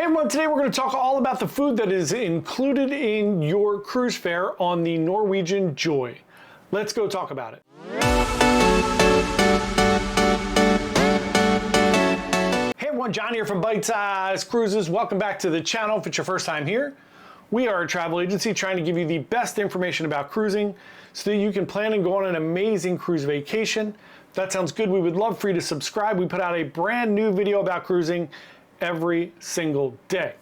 Hey everyone, today we're going to talk all about the food that is included in your cruise fare on the Norwegian Joy. Let's go talk about it. Hey everyone, John here from Byte Size Cruises. Welcome back to the channel. If it's your first time here, we are a travel agency trying to give you the best information about cruising so that you can plan and go on an amazing cruise vacation. If that sounds good, we would love for you to subscribe. We put out a brand new video about cruising every single day.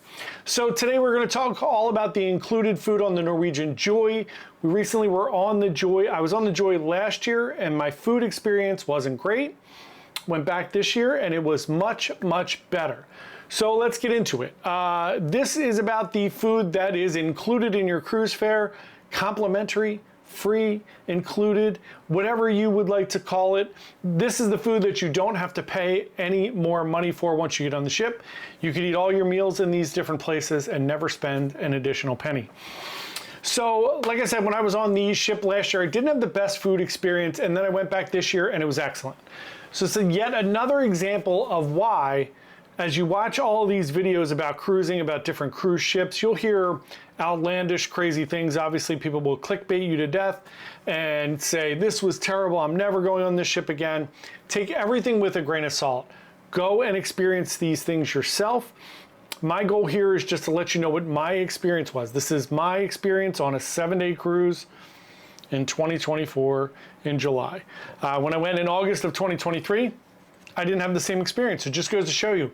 So today we're going to talk all about the included food on the Norwegian Joy. We recently were on the Joy. I was on the Joy last year and my food experience wasn't great. Went back this year and it was much, much better. So let's get into it. This is about the food that is included in your cruise fare, complimentary, free, included, whatever you would like to call it. This is the food that you don't have to pay any more money for once you get on the ship. You can eat all your meals in these different places and never spend an additional penny. So, like I said, when I was on the ship last year, I didn't have the best food experience, and then I went back this year and it was excellent. So it's yet another example of why, as you watch all of these videos about cruising, about different cruise ships, you'll hear outlandish, crazy things. Obviously, people will clickbait you to death and say, this was terrible, I'm never going on this ship again. Take everything with a grain of salt. Go and experience these things yourself. My goal here is just to let you know what my experience was. This is my experience on a 7-day cruise in 2024 in July. When I went in August of 2023, I didn't have the same experience. It just goes to show you,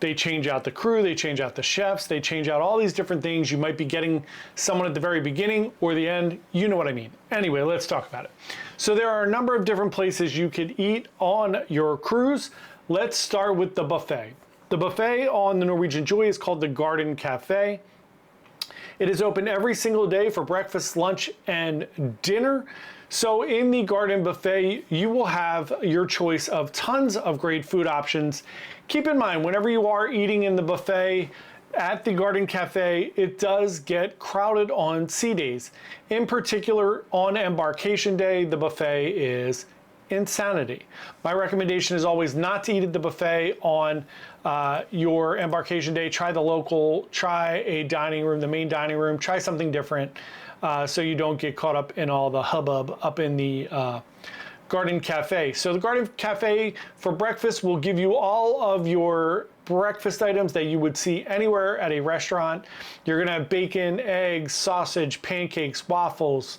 they change out the crew, they change out the chefs, they change out all these different things. You might be getting someone at the very beginning or the end. You know what I mean. Anyway, let's talk about it. So there are a number of different places you could eat on your cruise. Let's start with the buffet. The buffet on the Norwegian Joy is called the Garden Cafe. It is open every single day for breakfast, lunch, and dinner. So in the Garden Buffet, you will have your choice of tons of great food options. Keep in mind, whenever you are eating in the buffet at the Garden Cafe, it does get crowded on sea days. In particular, on embarkation day, the buffet is insanity. My recommendation is always not to eat at the buffet on your embarkation day. Try the local, try a dining room, the main dining room, try something different so you don't get caught up in all the hubbub up in the Garden Cafe. So the Garden Cafe for breakfast will give you all of your breakfast items that you would see anywhere at a restaurant. You're gonna have bacon, eggs, sausage, pancakes, waffles,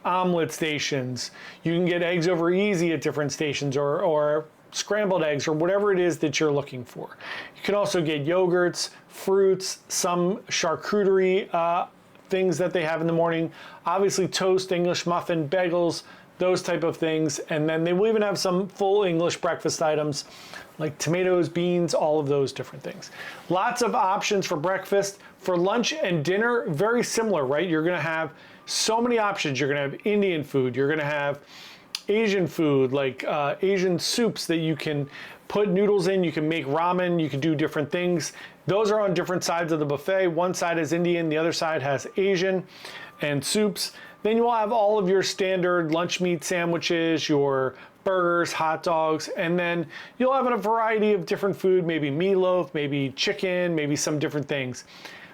omelet stations. You can get eggs over easy at different stations or scrambled eggs or whatever it is that you're looking for. You can also get yogurts, fruits, some charcuterie things that they have in the morning. Obviously toast, English muffin, bagels, those type of things. And then they will even have some full English breakfast items like tomatoes, beans, all of those different things. Lots of options for breakfast. For lunch and dinner, very similar, right? You're gonna have so many options. You're gonna have Indian food. You're gonna have Asian food, like Asian soups that you can put noodles in. You can make ramen. You can do different things. Those are on different sides of the buffet. One side is Indian, the other side has Asian and soups. Then you will have all of your standard lunch meat sandwiches, your burgers, hot dogs, and then you'll have a variety of different food, maybe meatloaf, maybe chicken, maybe some different things.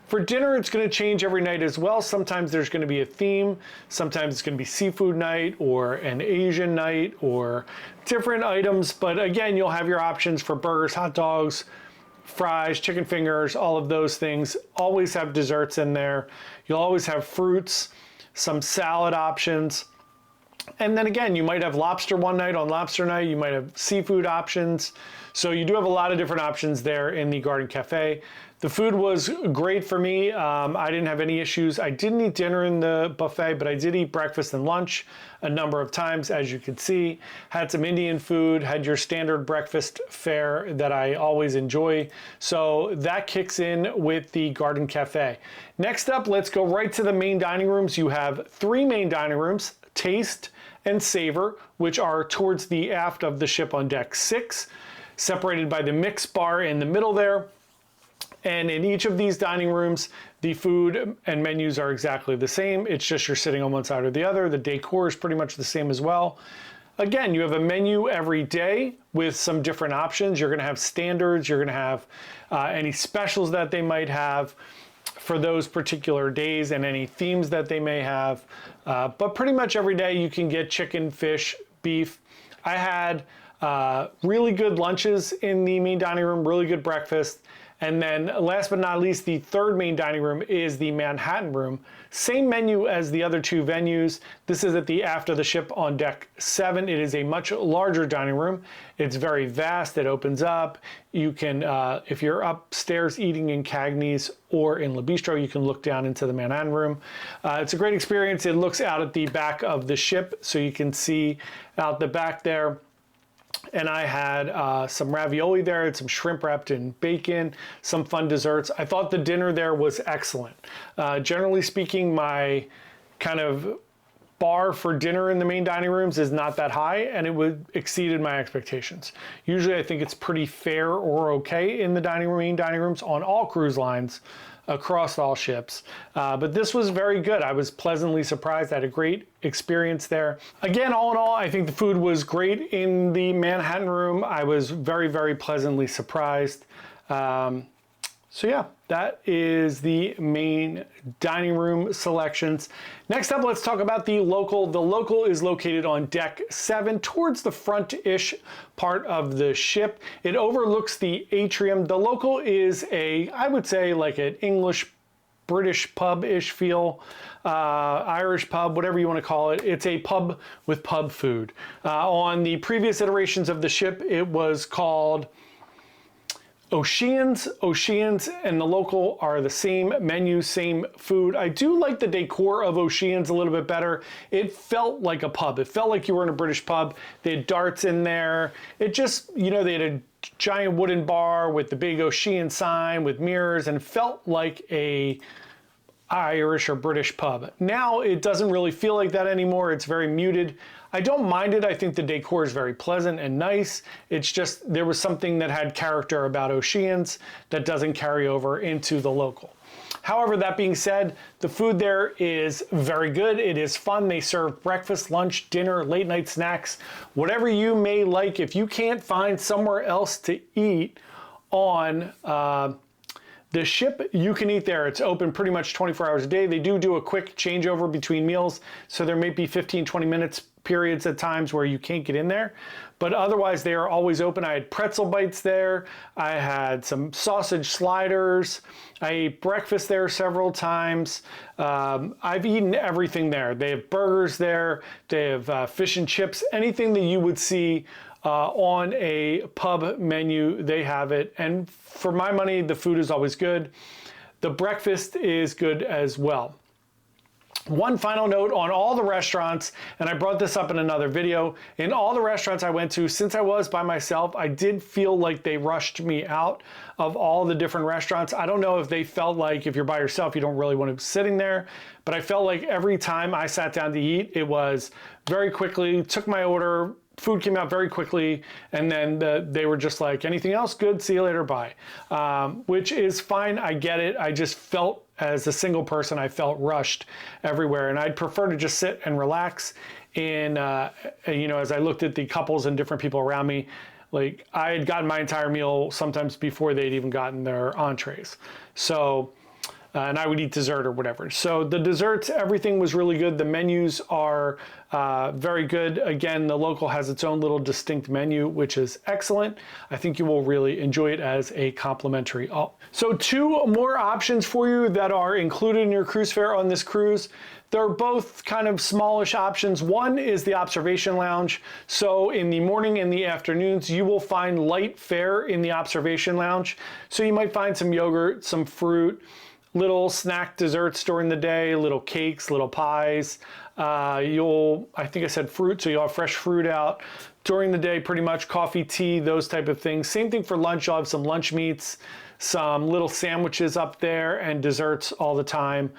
For dinner, it's going to change every night as well. Sometimes there's going to be a theme. Sometimes it's going to be seafood night or an Asian night or different items. But again, you'll have your options for burgers, hot dogs, fries, chicken fingers, all of those things. Always have desserts in there. You'll always have fruits, some salad options. And then again, you might have lobster one night on lobster night. You might have seafood options. So you do have a lot of different options there in the Garden Cafe. The food was great for me. I didn't have any issues. I didn't eat dinner in the buffet, but I did eat breakfast and lunch a number of times, as you could see. Had some Indian food, had your standard breakfast fare that I always enjoy. So that kicks in with the Garden Cafe. Next up, let's go right to the main dining rooms. You have 3 main dining rooms, Taste and Savor, which are towards the aft of the ship on deck 6, separated by the mix bar in the middle there. And in each of these dining rooms, the food and menus are exactly the same. It's just you're sitting on one side or the other. The decor is pretty much the same as well. again, you have a menu every day with some different options. You're going to have standards. You're going to have any specials that they might have for those particular days and any themes that they may have. But pretty much every day you can get chicken, fish, beef. I had really good lunches in the main dining room, really good breakfast. And then last but not least, the third main dining room is the Manhattan room. Same menu as the other two venues. This is at the After the Ship on deck 7. It is a much larger dining room. It's very vast. It opens up. You can, if you're upstairs eating in Cagney's or in Le Bistro, you can look down into the Manhattan room. It's a great experience. It looks out at the back of the ship, so you can see out the back there. And I had some ravioli there, and some shrimp wrapped in bacon, some fun desserts. I thought the dinner there was excellent. Generally speaking, my kind of bar for dinner in the main dining rooms is not that high, and it exceeded my expectations. Usually I think it's pretty fair or okay in the main dining rooms on all cruise lines across all ships. But this was very good. I was pleasantly surprised. I had a great experience there. Again, all in all, I think the food was great in the Manhattan room. I was very, very pleasantly surprised. So yeah, that is the main dining room selections. Next up, let's talk about the local. The local is located on deck 7 towards the front-ish part of the ship. It overlooks the atrium. The local is I would say like an English, British pub-ish feel, Irish pub, whatever you want to call it. It's a pub with pub food. On the previous iterations of the ship, it was called Oceans and the local are the same menu, same food. I do like the decor of Oceans a little bit better. It felt like a pub. It felt like you were in a British pub. They had darts in there. It just, you know, they had a giant wooden bar with the big Ocean sign with mirrors, and felt like a Irish or British pub. Now it doesn't really feel like that anymore. It's very muted. I don't mind it. I think the decor is very pleasant and nice. It's just there was something that had character about Oceans that doesn't carry over into the local. However, that being said, the food there is very good. It is fun. They serve breakfast, lunch, dinner, late night snacks, whatever you may like. If you can't find somewhere else to eat on the ship, you can eat there. It's open pretty much 24 hours a day. They do a quick changeover between meals, so there may be 15-20 minutes periods at times where you can't get in there, but otherwise they are always open. I had pretzel bites there. I had some sausage sliders. I ate breakfast there several times. I've eaten everything there. They have burgers there. They have fish and chips. Anything that you would see on a pub menu, they have it. And for my money, the food is always good. The breakfast is good as well. One final note on all the restaurants, and I brought this up in another video, in all the restaurants I went to, since I was by myself, I did feel like they rushed me out of all the different restaurants. I don't know if they felt like if you're by yourself, you don't really want to be sitting there, but I felt like every time I sat down to eat, it was very quickly, took my order, food came out very quickly, and then they were just like, anything else? Good, see you later, bye. Which is fine, I get it. I just felt, as a single person, I felt rushed everywhere, and I'd prefer to just sit and relax. And you know, as I looked at the couples and different people around me, like I had gotten my entire meal sometimes before they'd even gotten their entrees. So, and I would eat dessert or whatever. So the desserts, everything was really good. The menus are very good. Again, the local has its own little distinct menu, which is excellent. I think you will really enjoy it as a complimentary. So 2 more options for you that are included in your cruise fare on this cruise. They're both kind of smallish options. One is the observation lounge. So in the morning and the afternoons, you will find light fare in the observation lounge. So you might find some yogurt, some fruit, little snack desserts during the day, little cakes, little pies. I think I said fruit, so you'll have fresh fruit out during the day, pretty much coffee, tea, those type of things. Same thing for lunch. You'll have some lunch meats, some little sandwiches up there, and desserts all the time,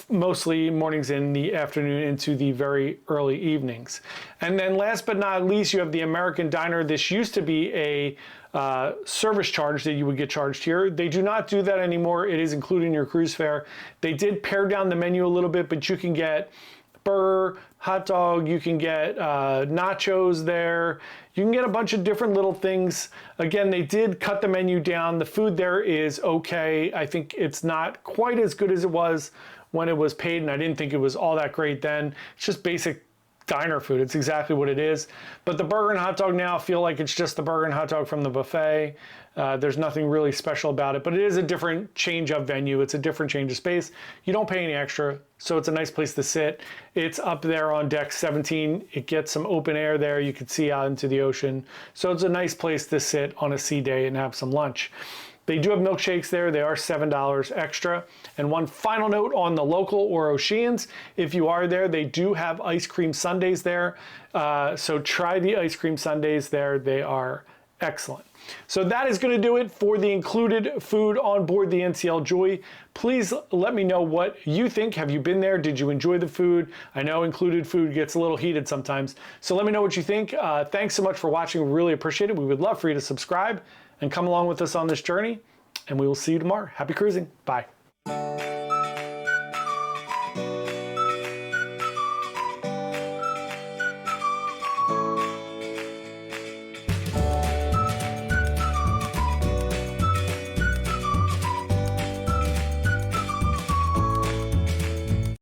mostly mornings and the afternoon into the very early evenings. And then last but not least, you have the American Diner. This used to be a service charge that you would get charged here. They do not do that anymore. It is included in your cruise fare. They did pare down the menu a little bit, but you can get burger, hot dog, you can get nachos there. You can get a bunch of different little things. Again, they did cut the menu down. The food there is okay. I think it's not quite as good as it was when it was paid, and I didn't think it was all that great then. It's just basic diner food. It's exactly what it is. But the burger and hot dog now feel like it's just the burger and hot dog from the buffet. There's nothing really special about it, but it is a different change of venue. It's a different change of space. You don't pay any extra, so it's a nice place to sit. It's up there on deck 17. It gets some open air there. You can see out into the ocean. So it's a nice place to sit on a sea day and have some lunch. They do have milkshakes there. They are $7 extra. And one final note on the local or Oceans, if you are there, they do have ice cream sundaes there. So try the ice cream sundaes there. They are excellent. So that is going to do it for the included food on board the NCL Joy. Please let me know what you think. Have you been there? Did you enjoy the food? I know included food gets a little heated sometimes. So let me know what you think. Thanks so much for watching. We really appreciate it. We would love for you to subscribe and come along with us on this journey. And we will see you tomorrow. Happy cruising. Bye.